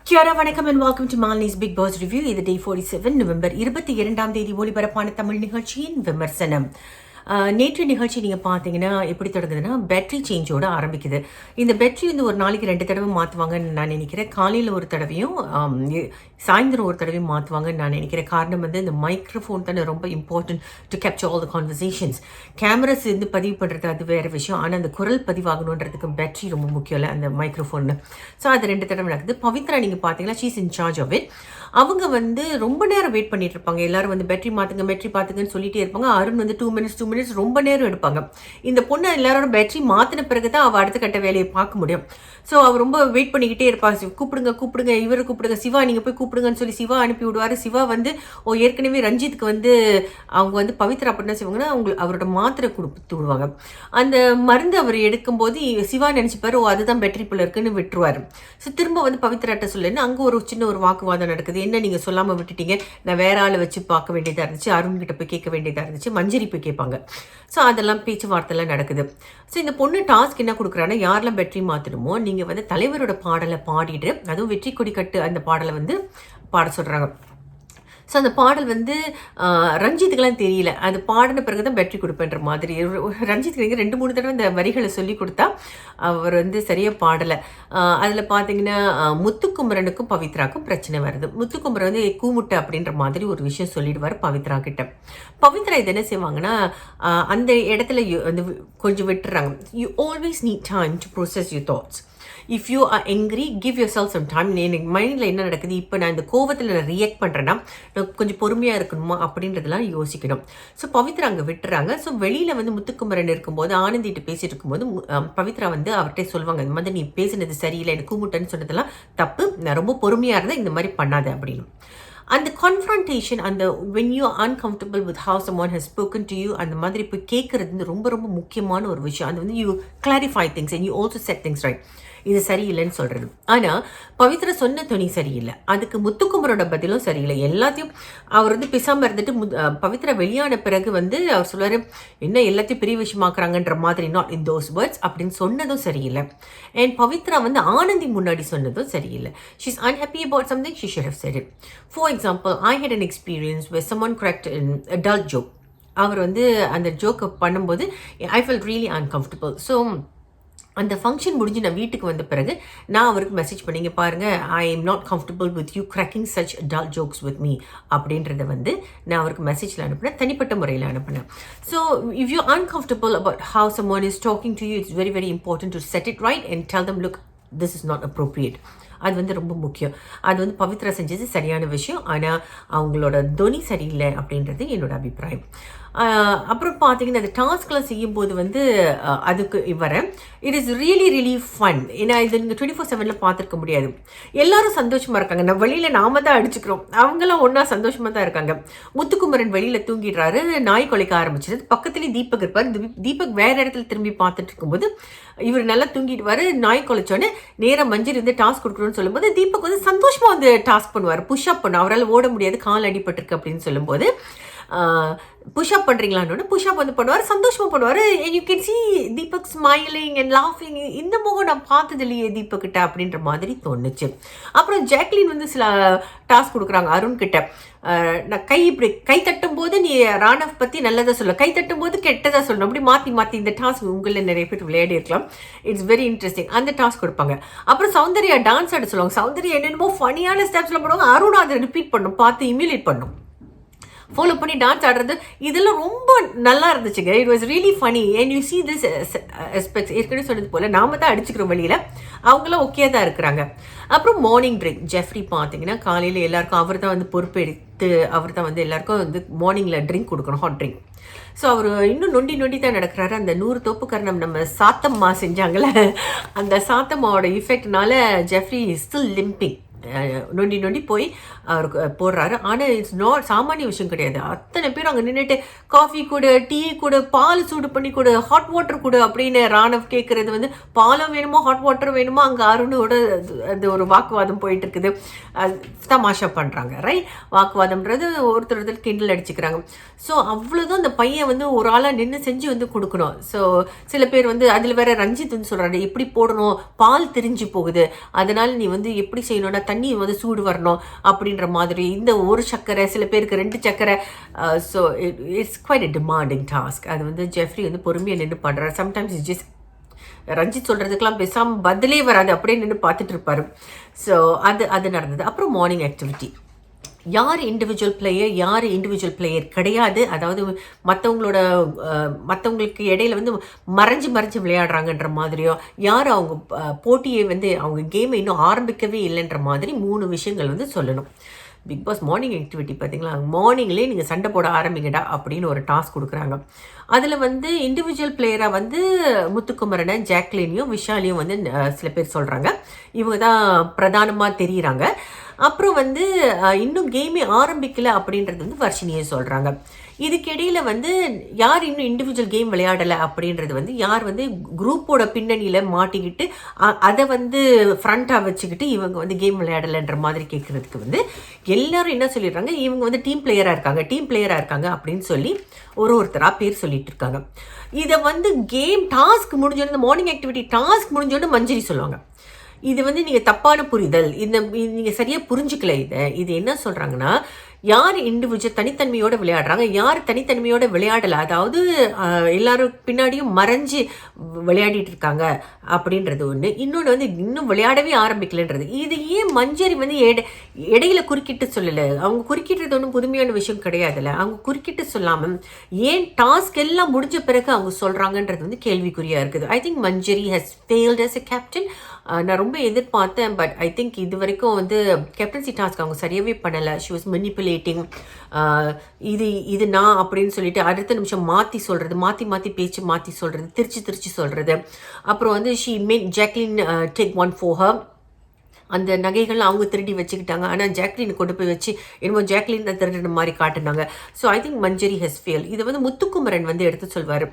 Kia வணக்கம் and welcome to Malini's Big Boss Review. இது day 47 November 22ஆம் தேதி ஒளிபரப்பான தமிழ் நிகழ்ச்சியின் விமர்சனம். நேற்று நிகழ்ச்சி நீங்கள் பார்த்தீங்கன்னா எப்படி தொடங்குதுன்னா பேட்டரி சேஞ்சோட ஆரம்பிக்குது. இந்த பேட்டரி வந்து ஒரு நாளைக்கு 2 தடவை மாற்றுவாங்கன்னு நான் நினைக்கிறேன். காலையில் ஒரு தடவையும் சாயந்தரம் ஒரு தடவையும் மாற்றுவாங்கன்னு நான் நினைக்கிறேன். காரணம் வந்து இந்த மைக்ரோஃபோன் தானே ரொம்ப important to capture all the conversations. Cameras வந்து பதிவு பண்ணுறது அது வேறு விஷயம். ஆனால் அந்த குரல் பதிவாகணுன்றதுக்கு பேட்டரி ரொம்ப முக்கியம் இல்லை அந்த மைக்ரோஃபோன்னு. ஸோ அது 2 தடவை நடக்குது. பவித்ரா நீங்கள் பார்த்தீங்கன்னா she's in charge of it. அவங்க வந்து ரொம்ப நேரம் வெயிட் பண்ணிட்டு இருப்பாங்க. எல்லாரும் வந்து பேட்டரி பார்த்துங்கன்னு சொல்லிட்டே இருப்பாங்க. அருண் வந்து 2 மினிட்ஸ் ரொம்ப நேரம் எடுப்பாங்க. இந்த பொண்ணு எல்லாரோட பேட்டரி மாற்றின பிறகு தான் அவள் அடுத்த கட்ட வேலையை பார்க்க முடியும். ஸோ அவர் ரொம்ப வெயிட் பண்ணிக்கிட்டே இருப்பாங்க. கூப்பிடுங்க இவரை கூப்பிடுங்க, சிவா நீங்கள் போய் கூப்பிடுங்கன்னு சொல்லி சிவா அனுப்பி விடுவார். சிவா வந்து ஏற்கனவே ரஞ்சித்துக்கு வந்து அவங்க வந்து பவித்ரா அப்படின்னா செய்வாங்கன்னா அவரோட மாத்திரை கொடுத்து விடுவாங்க. அந்த மருந்து அவர் எடுக்கும்போது சிவா நினச்சிப்பாரு அதுதான் பேட்டரி பிள்ளை இருக்குன்னு விட்டுருவார். ஸோ திரும்ப வந்து பவித்ராட்ட சொல்லுன்னு அங்கே ஒரு சின்ன ஒரு வாக்குவாதம் நடக்குது. என்ன நீங்கள் சொல்லாமல் விட்டுட்டீங்க, நான் வேற ஆளை வச்சு பார்க்க வேண்டியதாக இருந்துச்சு, அருண் கிட்ட போய் கேட்க வேண்டியதாக இருந்துச்சு, மஞ்சரி போய் கேட்பாங்க. ஸோ அதெல்லாம் பேச்சுவார்த்தைலாம் நடக்குது. ஸோ இந்த பொண்ணு டாஸ்க் என்ன கொடுக்குறான்னா யாரெல்லாம் பேட்டரி மாற்றணுமோ நீங்கள் வந்து தலைவரோட பாடலை பாடிட்டு, அதுவும் வெற்றி கொடி கட்டு அந்த பாடலை வந்து பாட சொல்கிறாங்க. ஸோ அந்த பாடல் வந்து ரஞ்சித்துக்கெல்லாம் தெரியல. அது பாடின பிறகு தான் பேட்டரி கொடுப்பேன்ற மாதிரி. ரஞ்சித்துக்கு 2-3 தடவை இந்த வரிகளை சொல்லி கொடுத்தா அவர் வந்து சரியாக பாடலை. அதில் பார்த்தீங்கன்னா முத்துக்குமரனுக்கும் பவித்ராக்கும் பிரச்சனை வருது. முத்துக்குமரன் வந்து கூமுட்டை அப்படின்ற மாதிரி ஒரு விஷயம் சொல்லிடுவார் பவித்ரா கிட்ட. பவித்ரா இது என்ன செய்வாங்கன்னா அந்த இடத்துல வந்து கொஞ்சம் விட்டுறாங்க. You always need time to process your thoughts. If you are angry give yourself some time. எனக்கு மைண்டில் என்ன நடக்குது, இப்போ நான் இந்த கோவத்தில் நான் ரியாக்ட் பண்ணுறேன்னா நான் கொஞ்சம் பொறுமையாக இருக்கணுமா அப்படின்றதெல்லாம் யோசிக்கணும். ஸோ பவித்ரா அங்கே விட்டுறாங்க. ஸோ வெளியில் வந்து முத்துக்குமரன் இருக்கும்போது ஆனந்திட்டு பேசிட்டு இருக்கும்போது பவித்ரா வந்து அவர்கிட்ட சொல்லுவாங்க, இந்த மாதிரி நீ பேசினது சரியில்லை, எனக்கு கூமுட்டன்னு சொன்னதெல்லாம் தப்பு, நான் ரொம்ப பொறுமையாக இருந்தேன், இந்த மாதிரி பண்ணாத அப்படின்னு. அந்த கான்ஃபரன்டேஷன், அந்த when you uncomfortable with how someone has spoken to you, அந்த மாதிரி போய் கேட்கறது வந்து ரொம்ப ரொம்ப முக்கியமான ஒரு விஷயம். அது வந்து you clarify things and you also said things right. இது சரியில்லைன்னு சொல்கிறது. ஆனால் பவித்ரா சொன்ன துணி சரியில்லை, அதுக்கு முத்துக்குமரோட பதிலும் சரியில்லை. எல்லாத்தையும் அவர் வந்து பேசாமல் இருந்துட்டு பவித்ரா வெளியான பிறகு வந்து அவர் சொல்லுவார், என்ன எல்லாத்தையும் பெரிய விஷயமாக்குறாங்கன்ற மாதிரி, நாட் இன் தோஸ் வேர்ட்ஸ் அப்படின்னு சொன்னதும் சரியில்லை. அண்ட் பவித்ரா வந்து ஆனந்தி முன்னாடி சொன்னதும் சரியில்லை. She is unhappy about something, she should have said it. For example, I had an experience with someone cracked in adult joke. அவர் வந்து அந்த ஜோக்கை பண்ணும்போது I fell really uncomfortable. So அந்த ஃபங்க்ஷன் முடிஞ்சு நான் வீட்டுக்கு வந்த பிறகு நான் அவருக்கு மெசேஜ் பண்ணிங்க பாருங்கள், I am not comfortable with you cracking such adult jokes with me அப்படின்றத வந்து நான் அவருக்கு மெசேஜில் அனுப்பினேன், தனிப்பட்ட முறையில் அனுப்பினேன். So if you uncomfortable about how someone is talking to you, it's very very important to set it right and tell them look this is not appropriate. அது வந்து ரொம்ப முக்கியம். அது வந்து பவித்ரா செஞ்சது சரியான விஷயம், ஆனால் அவங்களோட துணி சரியில்லை அப்படின்றது என்னோட அபிப்பிராயம். அப்புறம் பார்த்தீங்கன்னா அந்த டாஸ்க்லாம் செய்யும்போது வந்து அதுக்கு வரேன், it is really really fun. ஏன்னா இது நீங்கள் 24/7 பார்த்துருக்க முடியாது. எல்லாரும் சந்தோஷமாக இருக்காங்க. நம்ம வெளியில் நாம தான் அடிச்சுக்கிறோம், அவங்களாம் ஒன்றா சந்தோஷமாக தான் இருக்காங்க. முத்துக்குமரன் வெளியில் தூங்கிடுறாரு, நாய் கொலைக்க ஆரம்பிச்சிருது. பக்கத்துலேயே தீபக் இருப்பார். தீபக் வேறு இடத்துல திரும்பி பார்த்துட்டு இருக்கும்போது இவர் நல்லா தூங்கிடுவார். நாய் கொலைச்சோன்னே நேராக மஞ்சரி வந்து டாஸ்க் கொடுக்குறோன்னு சொல்லும்போது தீபக் வந்து சந்தோஷமாக வந்து டாஸ்க் பண்ணுவார், புஷ்அப் பண்ணும். அவரால் ஓட முடியாது, கால் அடிபட்டிருக்கு அப்படின்னு சொல்லும்போது புஷ்அப் பண்ணுறீங்களான்னு புஷ்அப் வந்து பண்ணுவார், சந்தோஷமாக பண்ணுவார். And you can see Deepak smiling and லாஃபிங். இந்த முகம் நான் பார்த்தது இல்லையே தீபக்கிட்ட அப்படின்ற மாதிரி தோணுச்சு. அப்புறம் ஜாக்லின் வந்து சில டாஸ்க் கொடுக்குறாங்க அருண் கிட்ட. நான் இப்படி கை தட்டும் போது நீ ராணவ் பற்றி நல்லதாக சொல்ல, கை தட்டும் போது கெட்டதாக சொல்லணும், அப்படி மாற்றி இந்த டாஸ்க் உங்களில் நிறைய பேர் விளையாடி இருக்கலாம். It's very interesting. அந்த டாஸ்க் கொடுப்பாங்க. அப்புறம் சௌந்தர்யா டான்ஸ் ஆட சொல்லுவாங்க. சௌந்தர்யா என்னென்னமோ ஃபனியான ஸ்டெப்ஸ்லாம் போடுவாங்க. அருண் அதை ரிப்பீட் பண்ணும், பார்த்து இமிலேட் பண்ணும், ஃபாலோ பண்ணி டான்ஸ் ஆடுறது. இதெல்லாம் ரொம்ப நல்லா இருந்துச்சுங்க. It was really funny and you see this aspects. ஏற்கனவே சொன்னது போல் நாம தான் அடிச்சுக்கிறோம் வெளியில், அவங்களாம் ஓகே தான் இருக்கிறாங்க. அப்புறம் மார்னிங் ட்ரிங்க் ஜெஃப்ரி பார்த்தீங்கன்னா காலையில் எல்லாருக்கும் அவர் தான் வந்து பொறுப்பெடுத்து அவர் தான் வந்து எல்லாருக்கும் வந்து மார்னிங்கில் ட்ரிங்க் கொடுக்கணும், ஹாட் ட்ரிங்க். ஸோ அவர் இன்னும் நொண்டி தான் நடக்கிறாரு. அந்த 100 தோப்பு கரணம் நம்ம சாத்தம்மா செஞ்சாங்களே, அந்த சாத்தம்மாவோட இஃபெக்ட்னால ஜெஃப்ரி இஸ் ஸ்டில் லிம்பிங். நொண்டி போய் அவருக்கு போடுறாரு. ஆனால் இட்ஸ் நாட் சாமானிய விஷயம் கிடையாது. அத்தனை பேர் அங்கே நின்றுட்டு காஃபி கூட, டீ கூட, பால் சூடு பண்ணி கொடு, ஹாட் வாட்டர் கொடு அப்படின்னு ராணவ் கேட்குறது வந்து பாலும் வேணுமோ ஹாட் வாட்டர் வேணுமோ. அங்கே அருணோட அது ஒரு வாக்குவாதம் போயிட்டு இருக்குது. தமாஷா பண்ணுறாங்க ரைட். வாக்குவாதம்ன்றது ஒருத்தர் கிண்டல் அடிச்சுக்கிறாங்க. ஸோ அவ்வளோதான் அந்த பையன் வந்து ஒரு ஆளாக நின்று செஞ்சு வந்து கொடுக்கணும். ஸோ சில பேர் வந்து அதில் வேற ரஞ்சித் வந்து சொல்கிறாரு, எப்படி போடணும், பால் திரிஞ்சு போகுது, அதனால் நீ வந்து எப்படி செய்யணும்னா தண்ணி வந்து சூடு வரணும் அப்படின்ற மாதிரி, இந்த ஒரு சக்கரை சில பேருக்கு 2 சக்கரை. So it's quite a demanding task. அது வந்து ஜெஃப்ரி வந்து பொறுமையாக நின்று பண்ணுறாரு. சம்டைம்ஸ் இட்ஸ் ஜஸ்ட் ரஞ்சித் சொல்கிறதுக்கெல்லாம் பேசாமல் பதிலே வராது, அப்படியே நின்று பார்த்துட்டு இருப்பாரு. ஸோ அது நடந்தது. அப்புறம் மார்னிங் ஆக்டிவிட்டி. யார் இண்டிவிஜுவல் பிளேயர், யார் இண்டிவிஜுவல் பிளேயர் கிடையாது. அதாவது மற்றவங்களுக்கு இடையில வந்து மறைஞ்சு விளையாடுறாங்கன்ற மாதிரியோ, யார் அவங்க போட்டியை வந்து அவங்க கேமை இன்னும் ஆரம்பிக்கவே இல்லைன்ற மாதிரி 3 விஷயங்கள் வந்து சொல்லணும். பிக் பாஸ் மார்னிங் ஆக்டிவிட்டி பார்த்தீங்களா, மார்னிங்லேயே நீங்கள் சண்டை போட ஆரம்பிங்கடா அப்படின்னு ஒரு டாஸ்க் கொடுக்குறாங்க. அதில் வந்து இண்டிவிஜுவல் பிளேயராக வந்து முத்துக்குமரனை, ஜாக்லினையும் விஷாலையும் வந்து சில பேர் சொல்கிறாங்க. இவங்க தான் பிரதானமாக தெரியுறாங்க. அப்புறம் வந்து இன்னும் கேமே ஆரம்பிக்கல அப்படின்றது வந்து வர்ஷினியை சொல்கிறாங்க. இதுக்கிடையில் வந்து யார் இன்னும் இண்டிவிஜுவல் கேம் விளையாடலை அப்படின்றது வந்து யார் வந்து குரூப்போட பின்னணியில் மாட்டிக்கிட்டு அதை வந்து ஃப்ரண்ட்டாக வச்சுக்கிட்டு இவங்க வந்து கேம் விளையாடலைன்ற மாதிரி கேட்குறதுக்கு வந்து எல்லாரும் என்ன சொல்லிடுறாங்க, இவங்க வந்து டீம் பிளேயராக இருக்காங்க அப்படின்னு சொல்லி ஒருத்தராக பேர் சொல்லிட்டு இருக்காங்க. இதை வந்து கேம் டாஸ்க் முடிஞ்சோன்னு, மார்னிங் ஆக்டிவிட்டி டாஸ்க் முடிஞ்சோன்னு மஞ்சரி சொல்லுவாங்க. இது வந்து நீங்கள் தப்பான புரிதல், நீங்கள் சரியாக புரிஞ்சுக்கல. இது என்ன சொல்கிறாங்கன்னா, யார் இண்டிவிஜுவல் தனித்தன்மையோடு விளையாடுறாங்க, யார் தனித்தன்மையோடு விளையாடலை, அதாவது எல்லாரும் பின்னாடியும் மறைஞ்சு விளையாடிட்டு இருக்காங்க அப்படின்றது ஒன்று. இன்னொன்று வந்து இன்னும் விளையாடவே ஆரம்பிக்கலன்றது. இது ஏன் மஞ்சரி வந்து இடையில குறுக்கிட்டு சொல்லலை? அவங்க குறுக்கிட்டுறது ஒன்றும் புதுமையான விஷயம் கிடையாதுல்ல. அவங்க குறுக்கிட்டு சொல்லாமல் ஏன் டாஸ்க் எல்லாம் முடிஞ்ச பிறகு அவங்க சொல்கிறாங்கன்றது வந்து கேள்விக்குறியாக இருக்குது. I think Manjari has failed as a captain. நான் ரொம்ப எதிர்பார்த்தேன். பட் ஐ திங்க் இது வரைக்கும் வந்து கேப்டன்சி டாஸ்க் அவங்க சரியாகவே பண்ணலை. She was manipulating. இது நான் அப்படின்னு சொல்லிட்டு அடுத்த நிமிஷம் மாற்றி சொல்கிறது, மாற்றி பேச்சு மாற்றி சொல்கிறது, திருச்சி சொல்கிறது. அப்புறம் வந்து she mat Jacqueline take one for her. அந்த நகைகள் அவங்க திருடி வச்சுக்கிட்டாங்க. ஆனால் ஜாக்லின் கொண்டு போய் வச்சு என்னமோ ஜாக்லின் தான் திருடின மாதிரி காட்டினாங்க. So I think Manjari has fail. இதை வந்து முத்துக்குமரன் வந்து எடுத்து சொல்வார்.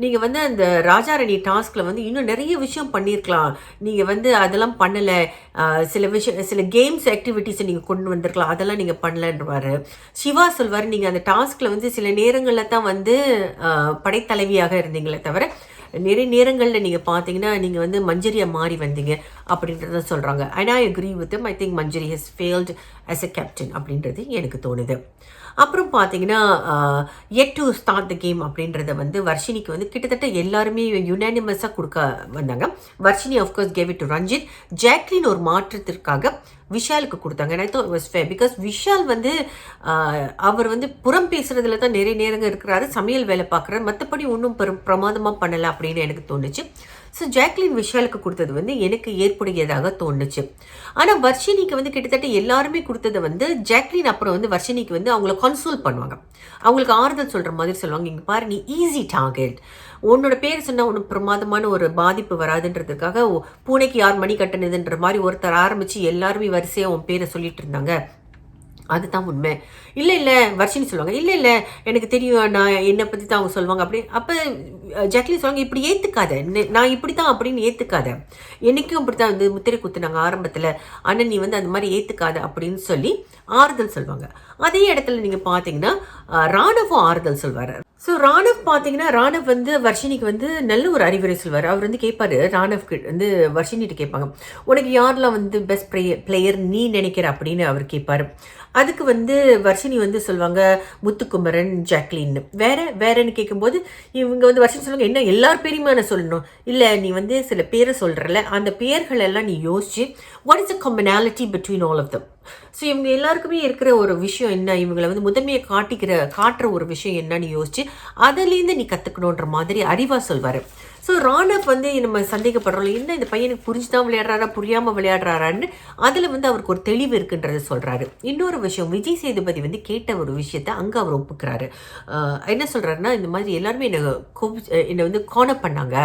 நீங்கள் வந்து அந்த ராஜாரணி டாஸ்கில் வந்து இன்னும் நிறைய விஷயம் பண்ணியிருக்கலாம், நீங்கள் வந்து அதெல்லாம் பண்ணலை. சில கேம்ஸ் ஆக்டிவிட்டீஸை நீங்கள் கொண்டு வந்திருக்கலாம், அதெல்லாம் நீங்கள் பண்ணலன்றவார். சிவா சொல்வார், நீங்கள் அந்த டாஸ்கில் வந்து சில நேரங்களில் தான் வந்து படைத்தலைவியாக இருந்தீங்களே தவிர நிறைய நேரங்களில் நீங்கள் பார்த்தீங்கன்னா நீங்கள் வந்து மஞ்சரியை மாறி வந்தீங்க அப்படின்றத சொல்கிறாங்க. And I agree with I think Manjari has failed as a captain அப்படின்றது எனக்கு தோணுது. அப்புறம் பார்த்தீங்கன்னா எட் டு ஸ்டார்ட் த கேம் அப்படின்றத வந்து வர்ஷினிக்கு வந்து கிட்டத்தட்ட எல்லாருமே யுனானிமஸாக கொடுக்க வந்தாங்க. Varshini of course gave it to Ranjith. Jacqueline ஒரு மாற்றத்திற்காக விஷாலுக்கு கொடுத்தாங்க. I thought was fair because Vishal வந்து அவர் வந்து புறம் பேசுறதுல தான் நிறைய நேரங்கள் இருக்கிறாரு, சமையல் வேலை பார்க்குறாரு, மற்றபடி ஒன்றும் பிரமாதமாக பண்ணலை அப்படின்னு எனக்கு தோணுச்சு. ஸோ ஜாக்லின் விஷாலுக்கு கொடுத்தது வந்து எனக்கு ஏற்புடையதாக தோணுச்சு. ஆனால் வர்ஷினிக்கு வந்து கிட்டத்தட்ட எல்லாருமே கொடுத்தது வந்து ஜாக்லின் அப்புறம் வந்து வர்ஷினிக்கு வந்து அவங்கள கன்சோல் பண்ணுவாங்க, அவங்களுக்கு ஆறுதல் சொல்கிற மாதிரி சொல்லுவாங்க. இங்கே பாரு, நீ ஈஸி டார்கெட், உன்னோட பேர் சொன்னால் ஒன்றும் பிரமாதமான ஒரு பாதிப்பு வராதுன்றதுக்காக பூனைக்கு யார் மணி கட்டினதுன்ற மாதிரி ஒருத்தர் ஆரம்பித்து எல்லாருமே வரிசையாக உன் பேரை சொல்லிட்டு இருந்தாங்க, அதுதான் உண்மை. இல்லை வர்ஷினி சொல்லுவாங்க, இல்லை எனக்கு தெரியும், நான் என்னை பற்றி தான் அவங்க சொல்லுவாங்க அப்படி. அப்போ ஜாக்லின் சொல்லுவாங்க, இப்படி ஏற்றுக்காத, நான் இப்படி தான் அப்படின்னு ஏற்றுக்காத, என்றைக்கும் அப்படி தான் வந்து முத்திரை குத்துனாங்க ஆரம்பத்தில், ஆனால் நீ வந்து அந்த மாதிரி ஏற்றுக்காத அப்படின்னு சொல்லி ஆறுதல் சொல்லுவாங்க. அதே இடத்துல நீங்கள் பார்த்தீங்கன்னா ராணவும் ஆறுதல் சொல்வார். ஸோ ராணவ் பார்த்தீங்கன்னா, ராணவ் வந்து வர்ஷினிக்கு வந்து நல்ல ஒரு அறிவுரை சொல்வார். அவர் வந்து கேட்பாரு, ராணவ்க்கு வந்து வர்ஷினிட்டு கேட்பாங்க, உனக்கு யாரெல்லாம் வந்து பெஸ்ட் பிளேயர் நீ நினைக்கிற அப்படின்னு அவர் கேட்பாரு. அதுக்கு வந்து வர்ஷினி வந்து சொல்லுவாங்க முத்துக்குமரன், ஜாக்லின். வேறன்னு கேட்கும்போது இவங்க வந்து வர்ஷினி சொல்லுவாங்க, என்ன எல்லார் பேரையுமே நான் சொல்லணும், இல்லை நீ வந்து சில பேரை சொல்கிறல, அந்த பேர்கள் எல்லாம் நீ யோசிச்சு what is a commonality between all of them. So இவங்க எல்லாருக்குமே இருக்கிற ஒரு விஷயம் என்ன, இவங்களை வந்து முதன்மையை காட்டுற ஒரு விஷயம் என்னன்னு யோசிச்சு அதுலேருந்து நீ கற்றுக்கணுன்ற மாதிரி அறிவா சொல்வார். ஸோ ராணவ் வந்து நம்ம சந்தேகப்படுறோம், என்ன இந்த பையனுக்கு புரிஞ்சு தான் விளையாடுறாரா புரியாமல் விளையாடுறாரான்னு அதில் வந்து அவருக்கு ஒரு தெளிவு இருக்குன்றத சொல்கிறாரு. இன்னொரு விஷயம், விஜய் சேதுபதி வந்து கேட்ட ஒரு விஷயத்த அங்கே அவர் ஒப்புக்கிறாரு. என்ன சொல்கிறாருன்னா, இந்த மாதிரி எல்லாருமே என்னை வந்து கார்னர் பண்ணாங்க,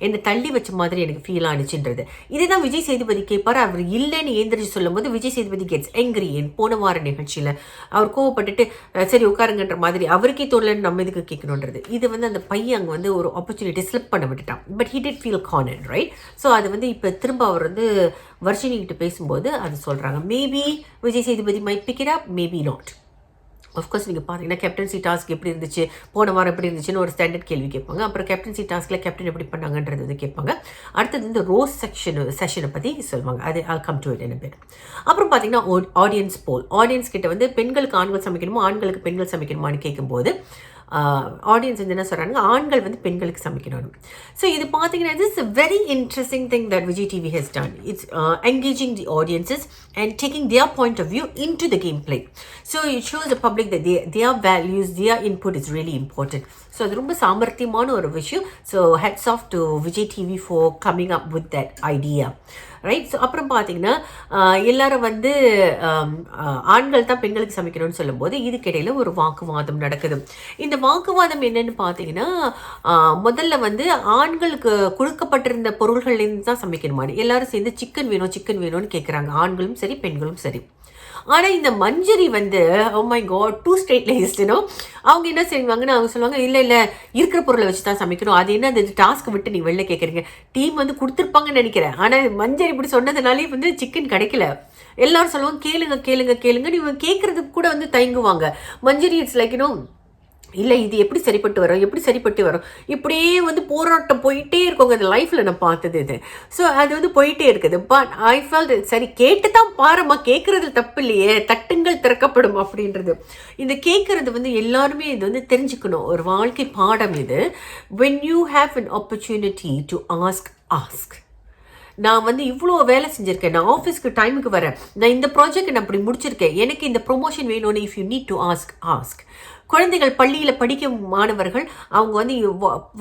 என்னை தள்ளி வச்ச மாதிரி எனக்கு ஃபீல் ஆனிச்சுன்றது. இதுதான் விஜய் சேதுபதி கேட்பார். அவர் இல்லைன்னு ஏந்திரிச்சு சொல்லும் போது விஜய் சேதுபதி கெட்ஸ் எங்கிரி. என் போன வார நிகழ்ச்சியில் அவர் கோவப்பட்டுட்டு சரி உட்காருங்கன்ற மாதிரி, அவருக்கே தோணலன்னு நம்ம இதுக்கு கேட்கணுன்றது. இது வந்து அந்த பையன் அங்கே வந்து ஒரு ஆப்பர்ச்சுனிட்டி ஸ்லிப் பண்ண விட்டுட்டான். But he did feel cornered, right? So அது வந்து இப்போ திரும்ப அவர் வந்து வர்ஷினி கிட்ட பேசும்போது அது சொல்கிறாங்க. Maybe Vijay Sethupathi might pick it up, maybe not. Of course நீங்கள் பார்த்தீங்கன்னா கேப்டன்சி டாஸ்க் எப்படி இருந்துச்சு, போன வாரம் எப்படி இருந்துச்சுன்னு ஒரு ஸ்டாண்டர்ட் கேள்வி கேட்பாங்க. அப்புறம் கேப்டன்சி டாஸ்கில் கேப்டன் எப்படி பண்ணாங்கன்றது வந்து கேட்பாங்க. அடுத்தது இந்த ரோஸ் செஷனை பற்றி சொல்லுவாங்க. அது ஆல் கம் டு இட் என்ன பேர். அப்புறம் பார்த்தீங்கன்னா ஆடியன்ஸ் போல், ஆடியன்ஸ் கிட்ட வந்து பெண்களுக்கு ஆண்கள் சமைக்கணுமோ ஆண்களுக்கு பெண்கள் சமைக்கணுமான்னு கேட்கும்போது ஆடியன்ஸ் வந்து என்ன சொல்கிறாங்க, ஆண்கள் வந்து பெண்களுக்கு சமைக்கணும். ஸோ இது பார்த்தீங்கன்னா this very interesting thing that Vijay TV has done. It's engaging the audiences and taking their point of view into the game play. So it shows the public that their values, their input is really important. So அது ரொம்ப சாமர்த்தியமான ஒரு விஷயம். So hats off to Vijay TV for coming up with that idea, right. So அப்புறம் பார்த்தீங்கன்னா எல்லாரும் வந்து ஆண்கள் தான் பெண்களுக்கு சமைக்கணும்னு சொல்லும்போது இதுக்கிடையில் ஒரு வாக்குவாதம் நடக்குது. இந்த வாக்குவாதம் என்னன்னு பார்த்தீங்கன்னா முதல்ல வந்து ஆண்களுக்கு கொடுக்கப்பட்டிருந்த பொருள்கள்லேருந்து தான் சமைக்கணுமான்னு எல்லாரும் சேர்ந்து சிக்கன் வேணும் சிக்கன் வேணும்னு கேட்குறாங்க, ஆண்களும் சரி பெண்களும் சரி. ஆனால் இந்த மஞ்சரி வந்து ஓ மை காட் டூ ஸ்ட்ரெயிட்லைஸ்டுனோ அவங்க என்ன செய்வாங்கன்னா அவங்க சொல்லுவாங்க இல்லை இல்லை இருக்கிற பொருளை வச்சு தான் சமைக்கணும். அது என்ன அந்த டாஸ்க்கு விட்டு நீங்கள் வெளில கேட்குறீங்க, டீம் வந்து கொடுத்துருப்பாங்கன்னு நினைக்கிறேன். ஆனால் மஞ்சரி இப்படி சொன்னதுனாலே வந்து சிக்கன் கிடைக்கல. எல்லாரும் சொல்லுவாங்க கேளுங்க கேளுங்க கேளுங்க, இவங்க கேட்குறதுக்கு கூட வந்து தயங்குவாங்க. மஞ்சரி இட்ஸ் லைக் யூனோ இல்லை இது எப்படி சரிப்பட்டு வரும் எப்படி சரிப்பட்டு வரும் இப்படியே வந்து போராட்டம் போயிட்டே இருக்கோங்க. அந்த லைஃப்பில் நான் பார்த்தது இது. ஸோ அது வந்து போயிட்டே இருக்குது. பட் ஐ ஃபெல்ட் சரி கேட்டு தான் பாருமா, கேட்குறது தப்பு இல்லையே, தட்டுங்கள் திறக்கப்படும் அப்படின்றது. இந்த கேட்குறது வந்து எல்லாருமே இது வந்து தெரிஞ்சுக்கணும், ஒரு வாழ்க்கை பாடம் இது. When you have an opportunity to ask. நான் வந்து இவ்வளோ வேலை செஞ்சுருக்கேன், நான் ஆஃபீஸ்க்கு டைமுக்கு வரேன், நான் இந்த ப்ராஜெக்ட் நான் அப்படி முடிச்சிருக்கேன், எனக்கு இந்த ப்ரொமோஷன் வேணும்னு if you need to ask. குழந்தைகள் பள்ளியில் படிக்கும் மாணவர்கள் அவங்க வந்து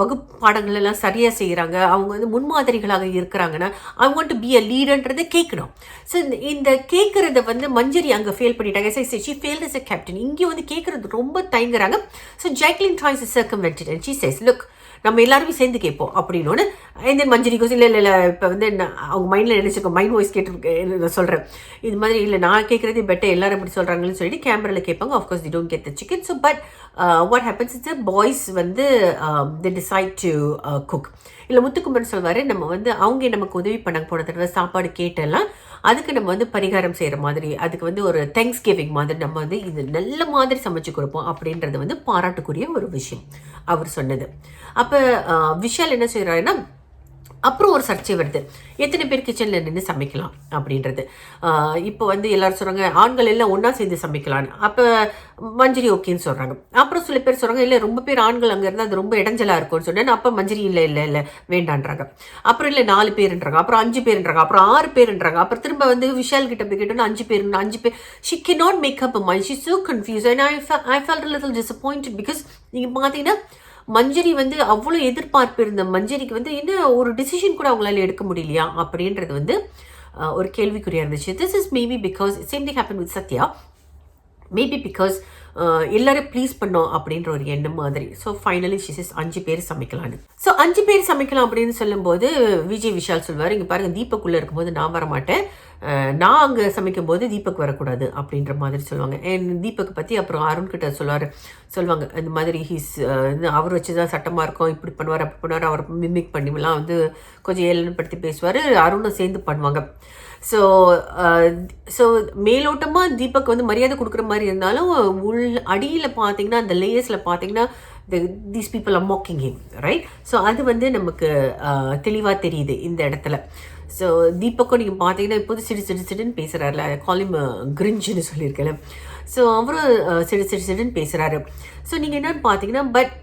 வகுப்பு பாடங்கள் எல்லாம் சரியாக செய்கிறாங்க, அவங்க வந்து முன்மாதிரிகளாக இருக்கிறாங்கன்னா I want to be a லீடர்ன்றதை கேட்கணும். ஸோ இந்த கேட்குறத வந்து மஞ்சரி அங்கே ஃபெயில் பண்ணிட்டாங்க. She failed as a captain. இங்கே வந்து கேட்குறது ரொம்ப தயங்குறாங்க. So Jacquline tries to circumvent and she says look நம்ம எல்லாருமே சேர்ந்து கேட்போம் அப்படின்னு. இந்த மஞ்சரி கோஸ் இல்லை இல்லை இல்லை இப்போ வந்து அவங்க மைண்டில் நினச்சிக்கோ, மைண்ட் வாய்ஸ் கேட்டுருக்கேன் நான் சொல்கிறேன் இது மாதிரி இல்லை நான் கேட்குறதே பெட்டர் எல்லாரும் எப்படி சொல்கிறாங்கன்னு சொல்லிட்டு கேமராவில் கேட்பாங்க. Of course they don't get the chicken. So but what happens it's boys வந்து தி டிசைட் டு குக். இல்லை முத்துக்குமரன் சொல்வார் நம்ம வந்து அவங்க நமக்கு உதவி பண்ண போன தடவை சாப்பாடு கேட்டெல்லாம் அதுக்கு நம்ம வந்து பரிகாரம் செய்கிற மாதிரி, அதுக்கு வந்து ஒரு தேங்க்ஸ் கிவிங் மாதிரி நம்ம வந்து இது நல்ல மாதிரி சமைச்சு கொடுப்போம் அப்படின்றது வந்து பாராட்டுக்குரிய ஒரு விஷயம் அவர் சொன்னது. அப்போ விஷால் என்ன செய்கிறாருன்னா அப்புறம் ஒரு சர்ச்சை வருது, எத்தனை பேர் கிச்சனில் நின்று சமைக்கலாம் அப்படின்றது. இப்போ வந்து எல்லாரும் சொல்கிறாங்க ஆண்கள் எல்லாம் ஒன்றா சேர்ந்து சமைக்கலான்னு. அப்போ மஞ்சரி ஓகேன்னு சொல்கிறாங்க. அப்புறம் சில பேர் சொல்கிறாங்க இல்லை ரொம்ப பேர் ஆண்கள் அங்கே இருந்தால் அது ரொம்ப இடைஞ்சலாக இருக்கும்னு சொன்னேன். அப்போ மஞ்சரி இல்லை இல்லை இல்லை வேண்டான்றாங்க. அப்புறம் இல்லை 4 பேருன்றாங்க, அப்புறம் 5 பேருன்றாங்க, அப்புறம் 6 பேருன்றாங்க. அப்புறம் திரும்ப வந்து விஷால் கிட்ட போய் கேட்டோன்னா 5 பேர். She can not make up a mind. She so confuse and I felt little disappointed. Because நீங்கள் பார்த்தீங்கன்னா மஞ்சரி வந்து அவ்வளோ எதிர்பார்ப்பு இருந்த மஞ்சரிக்கு வந்து என்ன ஒரு டிசிஷன் கூட அவங்களால எடுக்க முடியலையா அப்படின்றது வந்து ஒரு கேள்விக்குறியாக இருந்துச்சு. This is maybe because same thing happen with Sathya. Maybe because எல்லாரும் ப்ளீஸ் பண்ணோம் அப்படின்ற ஒரு எண்ணம் மாதிரி. ஸோ ஃபைனலி ஷிஸ் 5 பேர் சமைக்கலான்னு. ஸோ 5 பேர் சமைக்கலாம் அப்படின்னு சொல்லும்போது விஷால் சொல்வார், இங்கே பாருங்கள் தீபக்குள்ளே இருக்கும்போது நான் வரமாட்டேன், நான் அங்கே சமைக்கும் போது தீபக் வரக்கூடாது அப்படின்ற மாதிரி சொல்லுவாங்க. தீபக் பற்றி அப்புறம் அருண் கிட்ட சொல்லுவாங்க இந்த மாதிரி அவர் வச்சு தான் சட்டமாக இருக்கும், இப்படி பண்ணுவார் அப்படி பண்ணுவார், அவர் மிமிக் பண்ணிலாம் வந்து கொஞ்சம் ஏளனப்படுத்தி பேசுவார், அருணும் சேர்ந்து பண்ணுவாங்க. ஸோ மேலோட்டமாக தீபக் வந்து மரியாதை கொடுக்குற மாதிரி இருந்தாலும் அடியில் பார்த்தீங்கன்னா அந்த லேயர்ஸில் பார்த்தீங்கன்னா these people are mocking him, right. So அது வந்து நமக்கு தெளிவாக தெரியுது இந்த இடத்துல. ஸோ தீபக்கும் நீங்கள் பார்த்தீங்கன்னா இப்போது சிடுன்னு பேசுகிறாருல, காலிம் கிரிஞ்சுன்னு சொல்லியிருக்கேன். ஸோ அவரும் சிடுன்னு பேசுகிறாரு. ஸோ நீங்கள் என்னன்னு பார்த்தீங்கன்னா பட்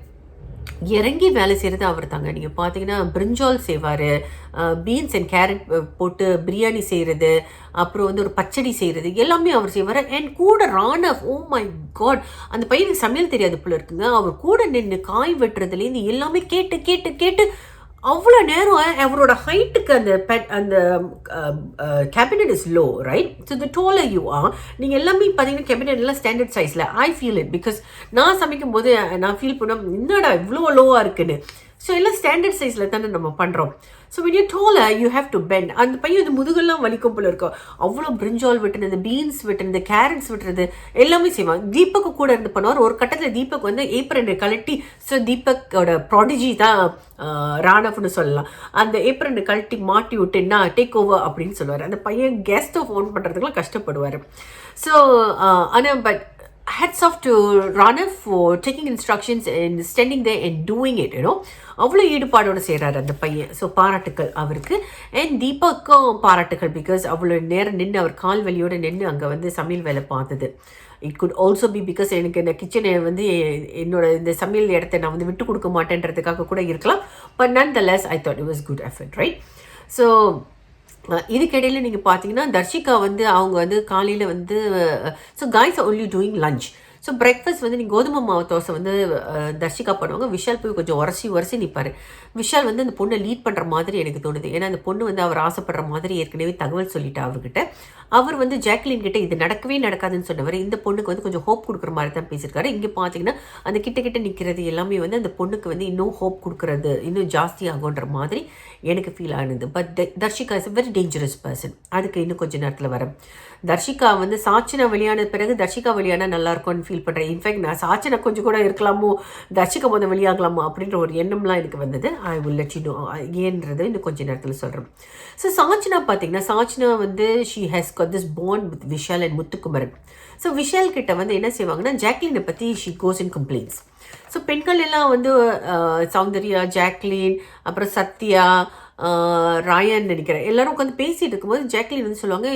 இறங்கி வேலை செய்கிறது அவர் தாங்க. நீங்கள் பார்த்தீங்கன்னா பிரிஞ்சால் செய்வார், பீன்ஸ் அண்ட் கேரட் போட்டு பிரியாணி செய்கிறது, அப்புறம் வந்து ஒரு பச்சடி செய்கிறது எல்லாமே அவர் செய்வார். அண்ட் கூட ராணவ், ஓ மை காட், அந்த பையனுக்கு சமையல் தெரியாது போல இருக்குங்க, அவர் கூட நின்று காய் வெட்டுறதுலேருந்து எல்லாமே கேட்டு அவ்வளோ நேரம். அவரோட ஹைட்டுக்கு அந்த cabinet is low, right. So the டோலர் you are, நீங்கள் எல்லாமே பார்த்தீங்கன்னா கேபினட் எல்லாம் ஸ்டாண்டர்ட் சைஸில். ஐ ஃபீல் இட் பிகாஸ் நான் சமைக்கும் போது நான் ஃபீல் பண்ணேன் என்னடா இவ்வளோ லோவாக இருக்குன்னு. ஸோ எல்லாம் ஸ்டாண்டர்ட் சைஸில் தானே நம்ம பண்ணுறோம். So when you're taller you have to bend. அந்த பையன் வந்து முதுகெல்லாம் வலிக்கும் போல இருக்கும், அவ்வளோ பிரிஞ்சால் வெட்டுனது, பீன்ஸ் வெட்டுனது, கேரட்ஸ் வெட்டுறது எல்லாமே செய்வான். தீபக்கு கூட இருந்து பண்ணுவார். ஒரு கட்டத்தில் தீபக் வந்து ஏப்ரன் கழட்டி, ஸோ தீபக்கோட ப்ராடிஜி தான் ராணவ்னு சொல்லலாம், அந்த ஏப்ரன் கழட்டி மாட்டி விட்டுன்னா டேக் ஓவர் அப்படின்னு சொல்லுவார். அந்த பையன் கேஸ் ஸ்டவ் ஆன் பண்ணுறதுக்குலாம் கஷ்டப்படுவார். ஸோ ஆனால் but hats off to Rana for taking instructions and standing there and doing it, அவ்வளோ ஈடுபாடோடு செய்கிறாரு அந்த பையன். ஸோ பாராட்டுக்கள் அவருக்கு. அண்ட் தீபக்கும் பாராட்டுக்கள், பிகாஸ் அவ்வளோ நேரம் நின்று அவர் கால் வலியோடு நின்று அங்கே வந்து சமையல் வேலை பார்த்தது. It could also be because எனக்கு இந்த கிச்சனை வந்து என்னோட இந்த சமையல் இடத்த நான் வந்து விட்டு கொடுக்க மாட்டேன்றதுக்காக கூட இருக்கலாம். But nonetheless I thought it was good effort, right? So இதுக்கிடையில் நீங்கள் பார்த்தீங்கன்னா தர்ஷிகா வந்து அவங்க வந்து காலையில் வந்து so guys are only doing lunch. So breakfast வந்து நீங்கள் கோதுமை மாவு தோசை வந்து தர்ஷிகா பண்ணுவாங்க. விஷால் போய் கொஞ்சம் உரசி நிற்பார். விஷால் வந்து அந்த பொண்ணை லீட் பண்ணுற மாதிரி எனக்கு தோணுது. ஏன்னா அந்த பொண்ணு வந்து அவர் ஆசைப்படுற மாதிரி ஏற்கனவே தகவல் சொல்லிட்டா அவர்கிட்ட. அவர் வந்து ஜாக்லின் கிட்ட இது நடக்கவே நடக்காதுன்னு சொன்னவர் இந்த பொண்ணுக்கு வந்து கொஞ்சம் ஹோப் கொடுக்குற மாதிரி தான் பேசியிருக்காரு. இங்கே பார்த்தீங்கன்னா அந்த கிட்ட நிற்கிறது எல்லாமே வந்து அந்த பொண்ணுக்கு வந்து இன்னும் ஹோப் கொடுக்குறது இன்னும் ஜாஸ்தி ஆகுன்ற மாதிரி எனக்கு ஃபீல் ஆனது. But Darshika is very dangerous person. அதுக்கு இன்னும் கொஞ்சம் நேரத்தில் வரேன். தர்ஷிகா வந்து சாட்சினா வெளியான பிறகு தர்ஷிகா வெளியானா நல்லா இருக்கும்னு ஃபீல் பண்ணுறேன். இன்ஃபேக்ட் நான் சாட்சினா கொஞ்சம் கூட இருக்கலாமோ, தர்ஷிகா முதல் வெளியாகலாமோ அப்படின்ற ஒரு எண்ணம்லாம் எனக்கு வந்தது. I will let you know ஏன்றது இன்னும் கொஞ்சம் நேரத்தில் சொல்கிறேன். ஸோ சாட்சினா பார்த்தீங்கன்னா சாட்சினா வந்து she has God this bond with Vishal and Muthukumaran. So Vishal கிட்ட வந்து என்ன செய்வாங்கன்னா ஜாக்லினை பற்றி she cos in complaints. So பெண்கள் எல்லாம் வந்து சௌந்தர்யா, ஜாக்லின், அப்புறம் சத்யா, ராயன் நினைக்கிறேன் எல்லாரும் உட்காந்து பேசிட்டு இருக்கும்போது ஜாக்லின் வந்து சொல்லுவாங்க,